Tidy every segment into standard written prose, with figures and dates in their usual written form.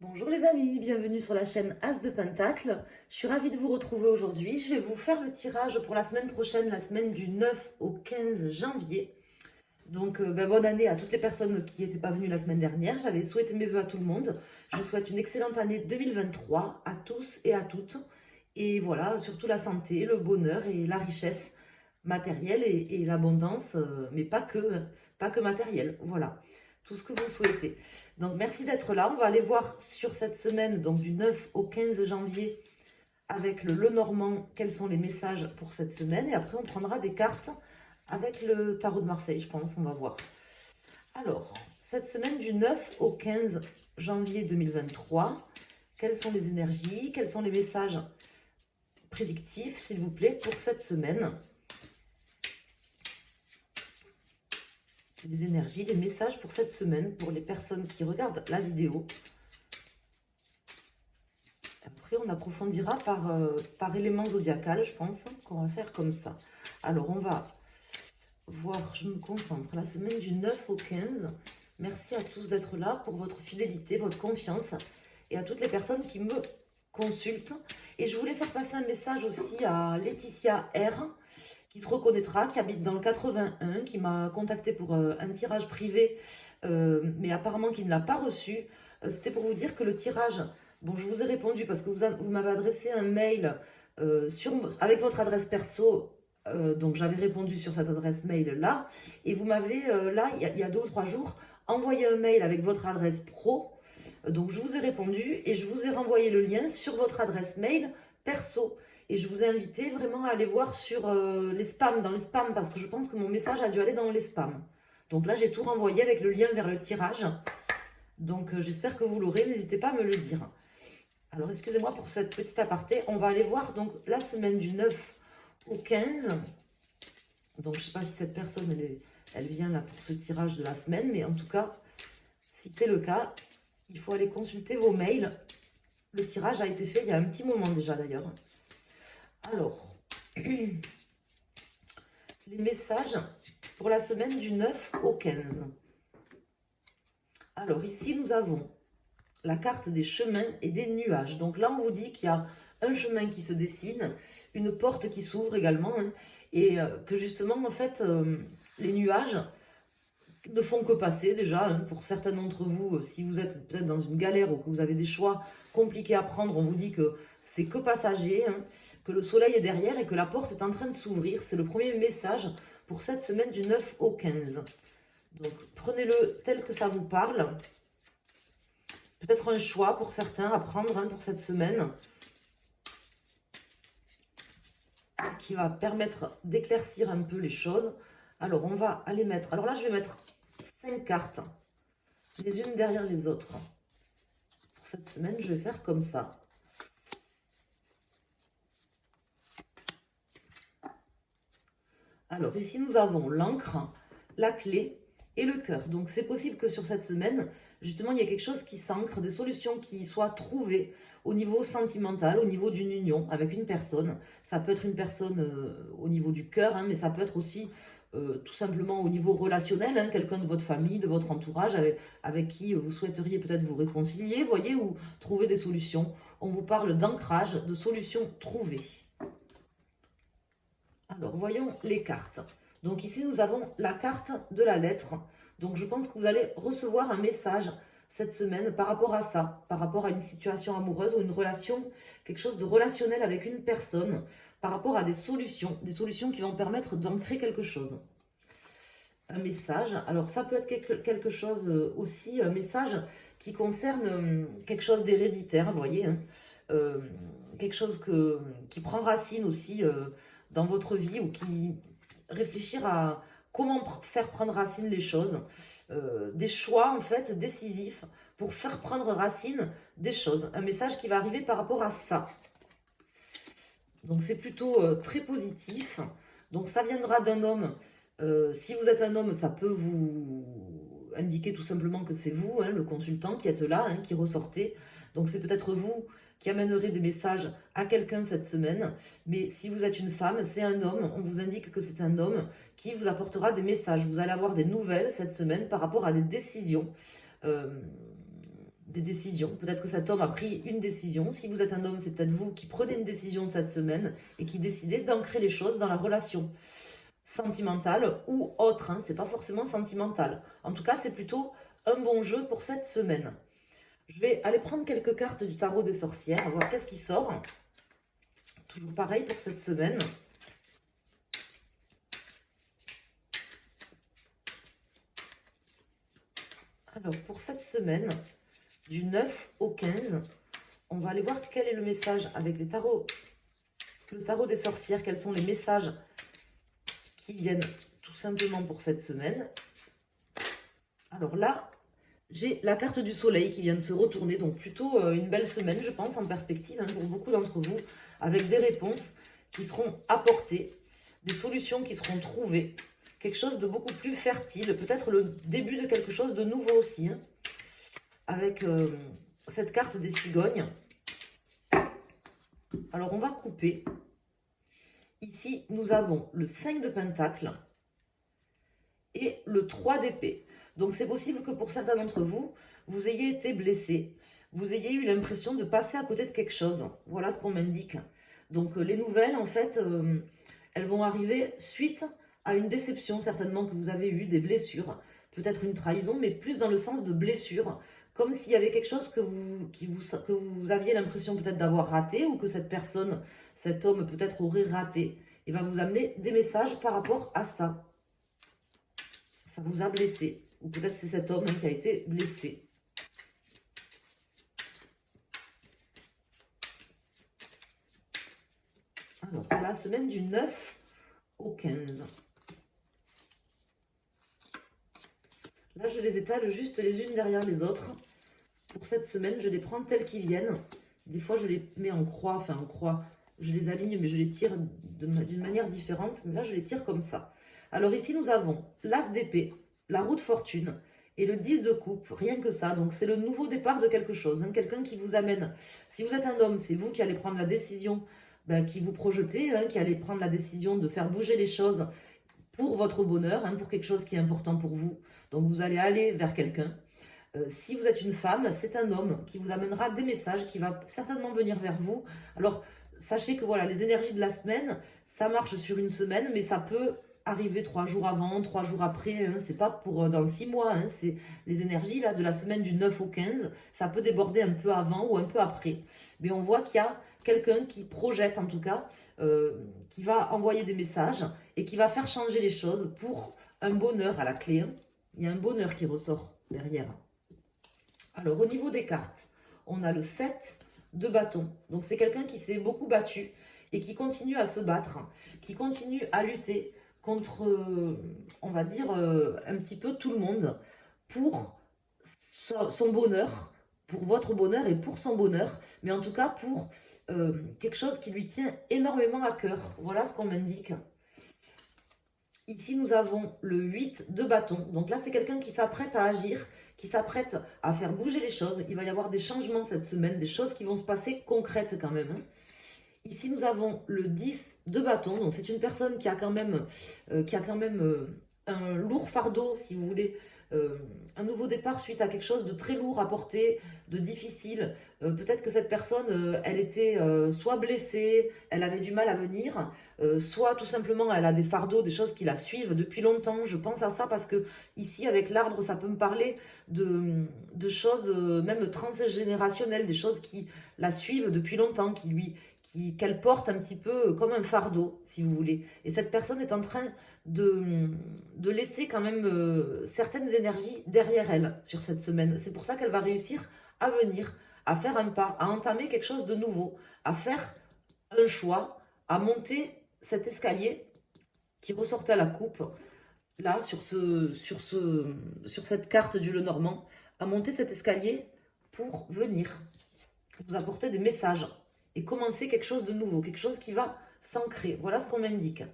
Bonjour les amis, bienvenue sur la chaîne As de Pentacle. Je suis ravie de vous retrouver aujourd'hui. Je vais vous faire le tirage pour la semaine prochaine, la semaine du 9 au 15 janvier. Donc bonne année à toutes les personnes qui n'étaient pas venues la semaine dernière. J'avais souhaité mes vœux à tout le monde. Je souhaite une excellente année 2023 à tous et à toutes. Et voilà, surtout la santé, le bonheur et la richesse matérielle et l'abondance, mais pas que matérielle. Voilà, tout ce que vous souhaitez. Donc merci d'être là. On va aller voir sur cette semaine, donc du 9 au 15 janvier, avec le Lenormand, quels sont les messages pour cette semaine. Et après, on prendra des cartes avec le tarot de Marseille, je pense. On va voir. Alors, cette semaine du 9 au 15 janvier 2023, quelles sont les énergies, quels sont les messages prédictifs, s'il vous plaît, pour cette semaine? Les énergies, les messages pour cette semaine, pour les personnes qui regardent la vidéo. Après, on approfondira par élément zodiacal, je pense, qu'on va faire comme ça. Alors, on va voir, je me concentre, la semaine du 9 au 15. Merci à tous d'être là pour votre fidélité, votre confiance, et à toutes les personnes qui me consultent. Et je voulais faire passer un message aussi à Laetitia R, qui se reconnaîtra, qui habite dans le 81, qui m'a contacté pour un tirage privé, mais apparemment qui ne l'a pas reçu. C'était pour vous dire que le tirage, bon, je vous ai répondu parce que vous m'avez adressé un mail avec votre adresse perso, donc j'avais répondu sur cette adresse mail-là, et vous m'avez, là, il y a 2 ou 3 jours, envoyé un mail avec votre adresse pro, donc je vous ai répondu et je vous ai renvoyé le lien sur votre adresse mail perso. Et je vous ai invité vraiment à aller voir sur les spams, dans les spams, parce que je pense que mon message a dû aller dans les spams. Donc là, j'ai tout renvoyé avec le lien vers le tirage. Donc j'espère que vous l'aurez, n'hésitez pas à me le dire. Alors excusez-moi pour cette petite aparté. On va aller voir donc la semaine du 9 au 15. Donc je ne sais pas si cette personne, elle vient là pour ce tirage de la semaine, mais en tout cas, si c'est le cas, il faut aller consulter vos mails. Le tirage a été fait il y a un petit moment déjà d'ailleurs. Alors, les messages pour la semaine du 9 au 15. Alors ici, nous avons la carte des chemins et des nuages. Donc là, on vous dit qu'il y a un chemin qui se dessine, une porte qui s'ouvre également, hein, et que justement, en fait, les nuages ne font que passer déjà. Hein, pour certains d'entre vous, si vous êtes peut-être dans une galère ou que vous avez des choix compliqués à prendre, on vous dit que c'est que passager, hein, que le soleil est derrière et que la porte est en train de s'ouvrir. C'est le premier message pour cette semaine du 9 au 15. Donc prenez-le tel que ça vous parle. Peut-être un choix pour certains à prendre, hein, pour cette semaine, qui va permettre d'éclaircir un peu les choses. Alors on va aller mettre, alors là je vais mettre 5 cartes, les unes derrière les autres. Pour cette semaine, je vais faire comme ça. Alors ici, nous avons l'encre, la clé et le cœur. Donc c'est possible que sur cette semaine, justement, il y ait quelque chose qui s'ancre, des solutions qui soient trouvées au niveau sentimental, au niveau d'une union avec une personne. Ça peut être une personne au niveau du cœur, hein, mais ça peut être aussi tout simplement au niveau relationnel, hein, quelqu'un de votre famille, de votre entourage, avec qui vous souhaiteriez peut-être vous réconcilier, voyez, ou trouver des solutions. On vous parle d'ancrage, de solutions trouvées. Alors, voyons les cartes. Donc ici, nous avons la carte de la lettre. Donc, je pense que vous allez recevoir un message cette semaine par rapport à ça, par rapport à une situation amoureuse ou une relation, quelque chose de relationnel avec une personne, par rapport à des solutions qui vont permettre d'ancrer quelque chose. Un message, alors ça peut être quelque chose aussi, un message qui concerne quelque chose d'héréditaire, vous voyez, hein, quelque chose qui prend racine aussi dans votre vie, ou qui réfléchir à comment faire prendre racine les choses, des choix en fait décisifs pour faire prendre racine des choses, un message qui va arriver par rapport à ça. Donc c'est plutôt très positif. Donc ça viendra d'un homme. Si vous êtes un homme, ça peut vous indiquer tout simplement que c'est vous, hein, le consultant, qui êtes là, hein, qui ressortez. Donc c'est peut-être vous qui amènerez des messages à quelqu'un cette semaine. Mais si vous êtes une femme, c'est un homme. On vous indique que c'est un homme qui vous apportera des messages. Vous allez avoir des nouvelles cette semaine par rapport à des décisions. des décisions. Peut-être que cet homme a pris une décision. Si vous êtes un homme, c'est peut-être vous qui prenez une décision cette semaine et qui décidez d'ancrer les choses dans la relation sentimentale ou autre. Hein. C'est pas forcément sentimental. En tout cas, c'est plutôt un bon jeu pour cette semaine. Je vais aller prendre quelques cartes du tarot des sorcières, voir qu'est-ce qui sort. Toujours pareil pour cette semaine. Alors, pour cette semaine, du 9 au 15, on va aller voir quel est le message avec le tarot des sorcières, quels sont les messages qui viennent tout simplement pour cette semaine. Alors là, j'ai la carte du soleil qui vient de se retourner, donc plutôt une belle semaine, je pense, en perspective, hein, pour beaucoup d'entre vous, avec des réponses qui seront apportées, des solutions qui seront trouvées, quelque chose de beaucoup plus fertile, peut-être le début de quelque chose de nouveau aussi, hein, avec cette carte des cigognes. Alors, on va couper. Ici, nous avons le 5 de Pentacle et le 3 d'épée. Donc, c'est possible que pour certains d'entre vous, vous ayez été blessé, vous ayez eu l'impression de passer à côté de quelque chose. Voilà ce qu'on m'indique. Donc, les nouvelles, en fait, elles vont arriver suite à une déception, certainement, que vous avez eue, des blessures. Peut-être une trahison, mais plus dans le sens de blessure. Comme s'il y avait quelque chose que vous aviez l'impression peut-être d'avoir raté, ou que cette personne, cet homme peut-être aurait raté. Et va vous amener des messages par rapport à ça. Ça vous a blessé. Ou peut-être c'est cet homme qui a été blessé. Alors, la semaine du 9 au 15. Là, je les étale juste les unes derrière les autres. Pour cette semaine, je les prends telles qu'ils viennent. Des fois, je les mets en croix, enfin en croix. Je les aligne, mais je les tire d'une manière différente. Mais là, je les tire comme ça. Alors ici, nous avons l'As d'épée, la roue de fortune et le 10 de coupe. Rien que ça. Donc, c'est le nouveau départ de quelque chose. Hein. Quelqu'un qui vous amène. Si vous êtes un homme, c'est vous qui allez prendre la décision, qui vous projetez, hein, qui allez prendre la décision de faire bouger les choses pour votre bonheur, hein, pour quelque chose qui est important pour vous. Donc, vous allez aller vers quelqu'un. Si vous êtes une femme, c'est un homme qui vous amènera des messages, qui va certainement venir vers vous. Alors, sachez que voilà, les énergies de la semaine, ça marche sur une semaine, mais ça peut arriver 3 jours avant, 3 jours après. Hein, c'est pas pour dans 6 mois. Hein, c'est les énergies là de la semaine du 9 au 15. Ça peut déborder un peu avant ou un peu après. Mais on voit qu'il y a quelqu'un qui projette, en tout cas, qui va envoyer des messages et qui va faire changer les choses pour un bonheur à la clé. Hein. Il y a un bonheur qui ressort derrière. Alors, au niveau des cartes, on a le 7 de bâton. Donc, c'est quelqu'un qui s'est beaucoup battu et qui continue à se battre, qui continue à lutter contre, on va dire, un petit peu tout le monde pour son bonheur, pour votre bonheur et pour son bonheur, mais en tout cas pour quelque chose qui lui tient énormément à cœur. Voilà ce qu'on m'indique. Ici, nous avons le 8 de bâton. Donc là, c'est quelqu'un qui s'apprête à agir, qui s'apprête à faire bouger les choses. Il va y avoir des changements cette semaine, des choses qui vont se passer concrètes quand même. Hein. Ici, nous avons le 10 de bâton. Donc, c'est une personne qui a quand même, un lourd fardeau, si vous voulez, un nouveau départ suite à quelque chose de très lourd à porter, de difficile. Peut-être que cette personne, elle était soit blessée, elle avait du mal à venir, soit tout simplement elle a des fardeaux, des choses qui la suivent depuis longtemps. Je pense à ça parce que ici, avec l'arbre, ça peut me parler de choses même transgénérationnelles, des choses qui la suivent depuis longtemps, qu'elle porte un petit peu comme un fardeau, si vous voulez. Et cette personne est en train de laisser quand même certaines énergies derrière elle sur cette semaine. C'est pour ça qu'elle va réussir à venir, à faire un pas, à entamer quelque chose de nouveau, à faire un choix, à monter cet escalier qui ressortait à la coupe, là, sur cette carte du Lenormand, à monter cet escalier pour venir vous apporter des messages et commencer quelque chose de nouveau, quelque chose qui va s'ancrer. Voilà ce qu'on m'indique.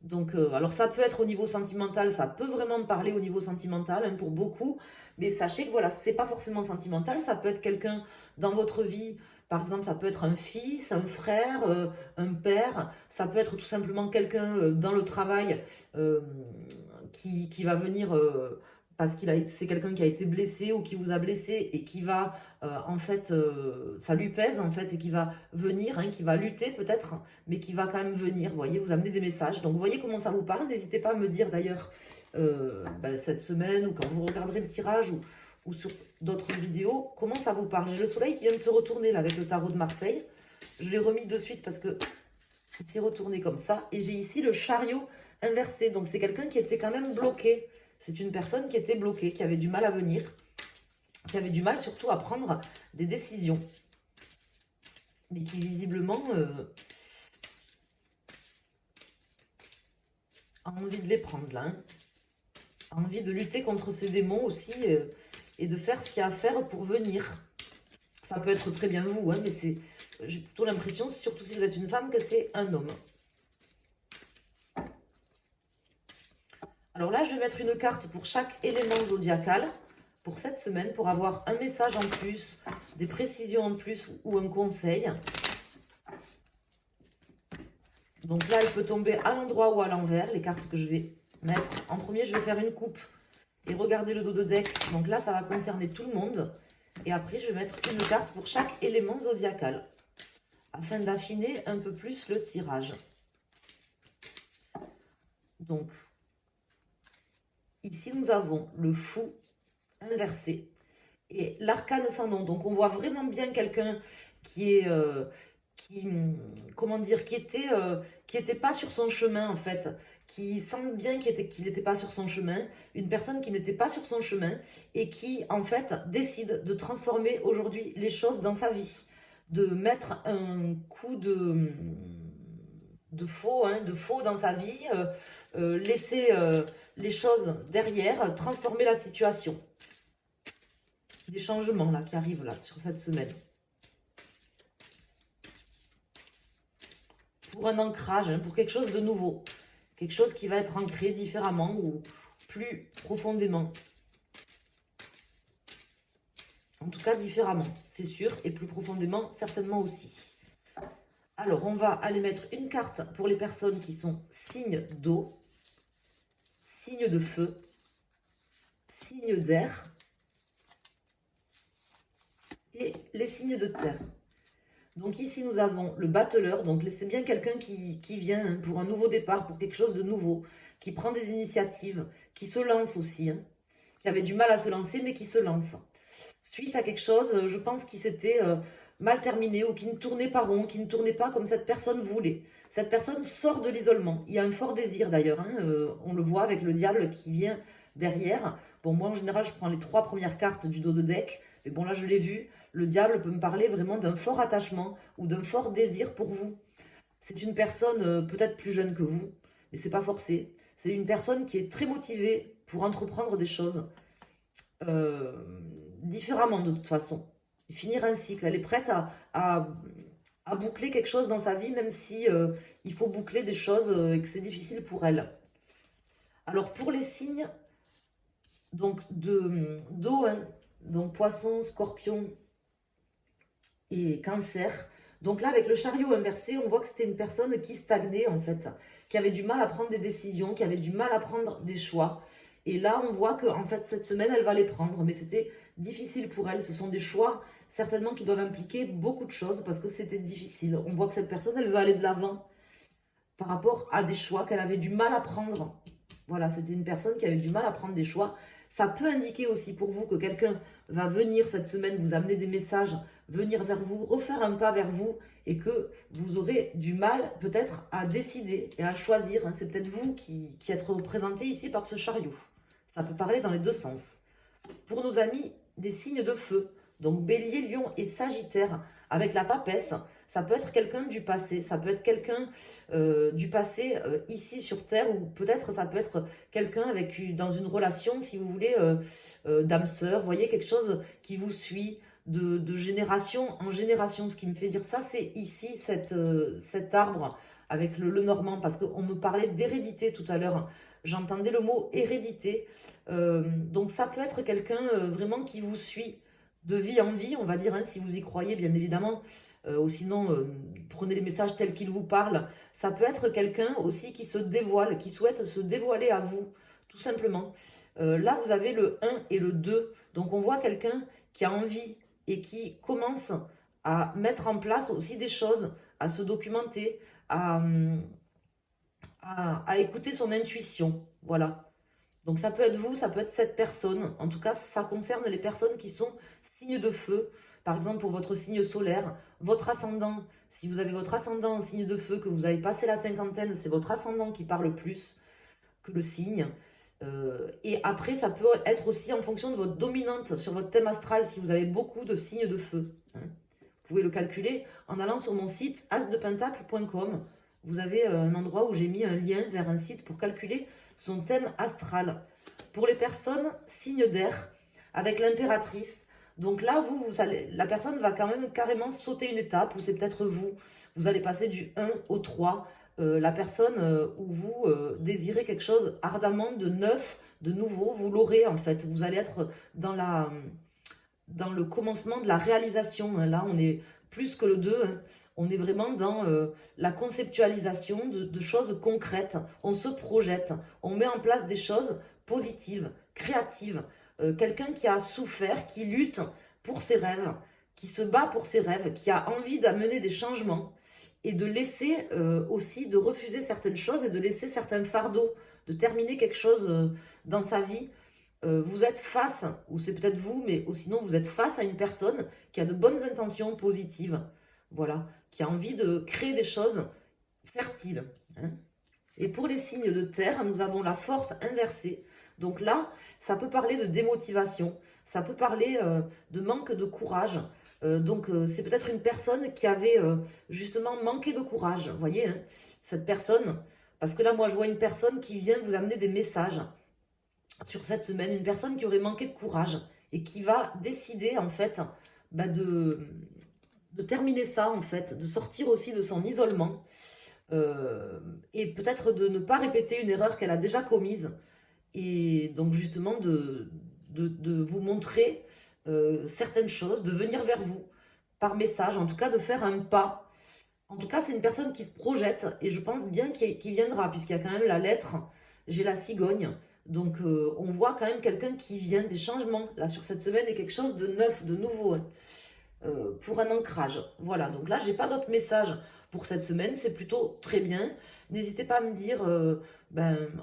Donc, alors ça peut être au niveau sentimental, ça peut vraiment me parler au niveau sentimental hein, pour beaucoup, mais sachez que voilà, c'est pas forcément sentimental, ça peut être quelqu'un dans votre vie, par exemple, ça peut être un fils, un frère, un père, ça peut être tout simplement quelqu'un dans le travail qui va venir parce c'est quelqu'un qui a été blessé ou qui vous a blessé et qui va, en fait, ça lui pèse, en fait, et qui va venir, hein, qui va lutter peut-être, mais qui va quand même venir, vous voyez, vous amener des messages. Donc, vous voyez comment ça vous parle. N'hésitez pas à me dire, d'ailleurs, cette semaine, ou quand vous regarderez le tirage, ou sur d'autres vidéos, comment ça vous parle. J'ai le soleil qui vient de se retourner, là, avec le tarot de Marseille. Je l'ai remis de suite parce que il s'est retourné comme ça. Et j'ai ici le chariot inversé. Donc, c'est quelqu'un qui était quand même bloqué. C'est une personne qui était bloquée, qui avait du mal à venir, qui avait du mal surtout à prendre des décisions. Mais qui visiblement a envie de les prendre là. Hein. A envie de lutter contre ses démons aussi et de faire ce qu'il y a à faire pour venir. Ça peut être très bien vous, hein, mais j'ai plutôt l'impression, surtout si vous êtes une femme, que c'est un homme. Alors là, je vais mettre une carte pour chaque élément zodiacal pour cette semaine, pour avoir un message en plus, des précisions en plus ou un conseil. Donc là, elle peut tomber à l'endroit ou à l'envers, les cartes que je vais mettre. En premier, je vais faire une coupe et regarder le dos de deck. Donc là, ça va concerner tout le monde. Et après, je vais mettre une carte pour chaque élément zodiacal afin d'affiner un peu plus le tirage. Donc, ici, nous avons le fou inversé et l'arcane sans nom. Donc, on voit vraiment bien quelqu'un qui est... comment dire, qui était pas sur son chemin, en fait, qui sent bien qu'il n'était pas sur son chemin, une personne qui n'était pas sur son chemin et qui, en fait, décide de transformer aujourd'hui les choses dans sa vie, de mettre un coup de faux, hein, de faux dans sa vie, laisser les choses derrière, transformer la situation. Des changements là qui arrivent là sur cette semaine. Pour un ancrage, hein, pour quelque chose de nouveau. Quelque chose qui va être ancré différemment ou plus profondément. En tout cas, différemment, c'est sûr. Et plus profondément, certainement aussi. Alors, on va aller mettre une carte pour les personnes qui sont signes d'eau, signes de feu, signes d'air et les signes de terre. Donc ici, nous avons le battleur. Donc c'est bien quelqu'un qui vient hein, pour un nouveau départ, pour quelque chose de nouveau, qui prend des initiatives, qui se lance aussi, hein, qui avait du mal à se lancer, mais qui se lance. Suite à quelque chose, je pense qui s'était mal terminé ou qui ne tournait pas rond, qui ne tournait pas comme cette personne voulait. Cette personne sort de l'isolement. Il y a un fort désir d'ailleurs. Hein, on le voit avec le diable qui vient derrière. Bon, moi en général, je prends les 3 premières cartes du dos de deck. Mais bon, là, je l'ai vu. Le diable peut me parler vraiment d'un fort attachement ou d'un fort désir pour vous. C'est une personne peut-être plus jeune que vous, mais c'est pas forcé. C'est une personne qui est très motivée pour entreprendre des choses différemment de toute façon. Finir un cycle. Elle est prête à boucler quelque chose dans sa vie, même si il faut boucler des choses et que c'est difficile pour elle. Alors pour les signes donc d'eau, hein, donc poisson, scorpion et cancer. Donc là, avec le chariot inversé, on voit que c'était une personne qui stagnait en fait, qui avait du mal à prendre des décisions, qui avait du mal à prendre des choix. Et là, on voit que en fait, cette semaine, elle va les prendre, mais c'était difficile pour elle. Ce sont des choix certainement qui doivent impliquer beaucoup de choses parce que c'était difficile. On voit que cette personne, elle veut aller de l'avant par rapport à des choix qu'elle avait du mal à prendre. Voilà, c'était une personne qui avait du mal à prendre des choix. Ça peut indiquer aussi pour vous que quelqu'un va venir cette semaine vous amener des messages, venir vers vous, refaire un pas vers vous et que vous aurez du mal peut-être à décider et à choisir. Hein. C'est peut-être vous qui êtes représenté ici par ce chariot. Ça peut parler dans les deux sens. Pour nos amis, des signes de feu, donc Bélier, Lion et Sagittaire, avec la papesse, ça peut être quelqu'un du passé, ça peut être quelqu'un du passé ici sur Terre, ou peut-être ça peut être quelqu'un avec dans une relation, si vous voulez, d'âme sœur, vous voyez, quelque chose qui vous suit de génération en génération. Ce qui me fait dire ça, c'est ici cet arbre avec le normand, parce qu'on me parlait d'hérédité tout à l'heure, j'entendais le mot hérédité, donc ça peut être quelqu'un vraiment qui vous suit de vie en vie, on va dire, hein, si vous y croyez, bien évidemment, ou sinon, prenez les messages tels qu'ils vous parlent. Ça peut être quelqu'un aussi qui se dévoile, qui souhaite se dévoiler à vous, tout simplement. Là, vous avez le 1 et le 2. Donc, on voit quelqu'un qui a envie et qui commence à mettre en place aussi des choses, à se documenter, à écouter son intuition. Voilà. Donc, ça peut être vous, ça peut être cette personne. En tout cas, ça concerne les personnes qui sont signes de feu. Par exemple, pour votre signe solaire, votre ascendant. Si vous avez votre ascendant en signe de feu, que vous avez passé la cinquantaine, c'est votre ascendant qui parle plus que le signe. Et après, ça peut être aussi en fonction de votre dominante sur votre thème astral, si vous avez beaucoup de signes de feu. Hein. Vous pouvez le calculer en allant sur mon site asdepentacle.com. Vous avez un endroit où j'ai mis un lien vers un site pour calculer son thème astral. Pour les personnes, signes d'air, avec l'impératrice. Donc là, la personne va quand même carrément sauter une étape, ou c'est peut-être vous. Vous allez passer du 1 au 3. La personne où vous désirez quelque chose ardemment de neuf, de nouveau, vous l'aurez en fait. Vous allez être dans le commencement de la réalisation. Là, on est plus que le 2. Hein. On est vraiment dans la conceptualisation de choses concrètes. On se projette. On met en place des choses positives, créatives. Quelqu'un qui a souffert, qui lutte pour ses rêves, qui se bat pour ses rêves, qui a envie d'amener des changements et de laisser aussi, de refuser certaines choses et de laisser certains fardeaux, de terminer quelque chose dans sa vie. Vous êtes face, ou c'est peut-être vous, mais sinon vous êtes face à une personne qui a de bonnes intentions positives, voilà, qui a envie de créer des choses fertiles. Hein. Et pour les signes de terre, nous avons la force inversée. Donc là, ça peut parler de démotivation, ça peut parler de manque de courage. C'est peut-être une personne qui avait justement manqué de courage, vous voyez, hein, cette personne. Parce que là, moi, je vois une personne qui vient vous amener des messages sur cette semaine, une personne qui aurait manqué de courage et qui va décider, en fait, de terminer ça, en fait, de sortir aussi de son isolement et peut-être de ne pas répéter une erreur qu'elle a déjà commise. Et donc, justement, de vous montrer certaines choses, de venir vers vous par message, en tout cas de faire un pas. En tout cas, c'est une personne qui se projette et je pense bien qu'il viendra, puisqu'il y a quand même la lettre, j'ai la cigogne. Donc, on voit quand même quelqu'un qui vient, des changements, là, sur cette semaine, et quelque chose de neuf, de nouveau, hein, pour un ancrage. Voilà, donc là, j'ai pas d'autres messages pour cette semaine, c'est plutôt très bien. N'hésitez pas à me dire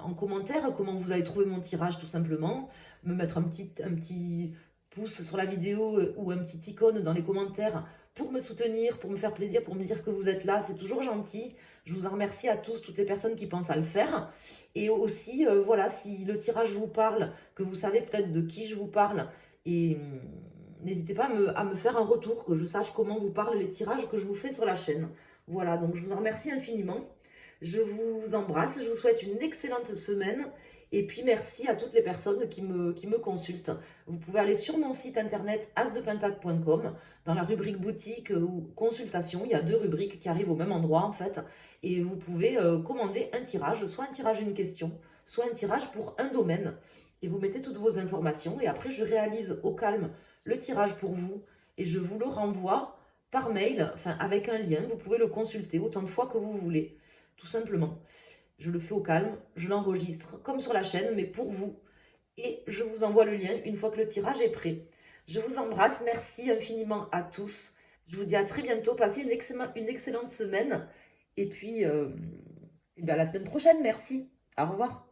en commentaire comment vous avez trouvé mon tirage, tout simplement. Me mettre un petit pouce sur la vidéo ou un petit icône dans les commentaires pour me soutenir, pour me faire plaisir, pour me dire que vous êtes là. C'est toujours gentil. Je vous en remercie à tous, toutes les personnes qui pensent à le faire. Et aussi, voilà, si le tirage vous parle, que vous savez peut-être de qui je vous parle, et n'hésitez pas à me faire un retour, que je sache comment vous parlent les tirages que je vous fais sur la chaîne. Voilà, donc je vous en remercie infiniment. Je vous embrasse, je vous souhaite une excellente semaine. Et puis merci à toutes les personnes qui me consultent. Vous pouvez aller sur mon site internet asdepentacle.com, dans la rubrique boutique ou consultation. Il y a 2 rubriques qui arrivent au même endroit en fait. Et vous pouvez commander un tirage, soit un tirage une question, soit un tirage pour un domaine. Et vous mettez toutes vos informations. Et après, je réalise au calme le tirage pour vous. Et je vous le renvoie par mail, enfin avec un lien. Vous pouvez le consulter autant de fois que vous voulez, tout simplement. Je le fais au calme, je l'enregistre comme sur la chaîne, mais pour vous. Et je vous envoie le lien une fois que le tirage est prêt. Je vous embrasse, merci infiniment à tous. Je vous dis à très bientôt, passez une excellente semaine. Et puis, à la semaine prochaine, merci. Au revoir.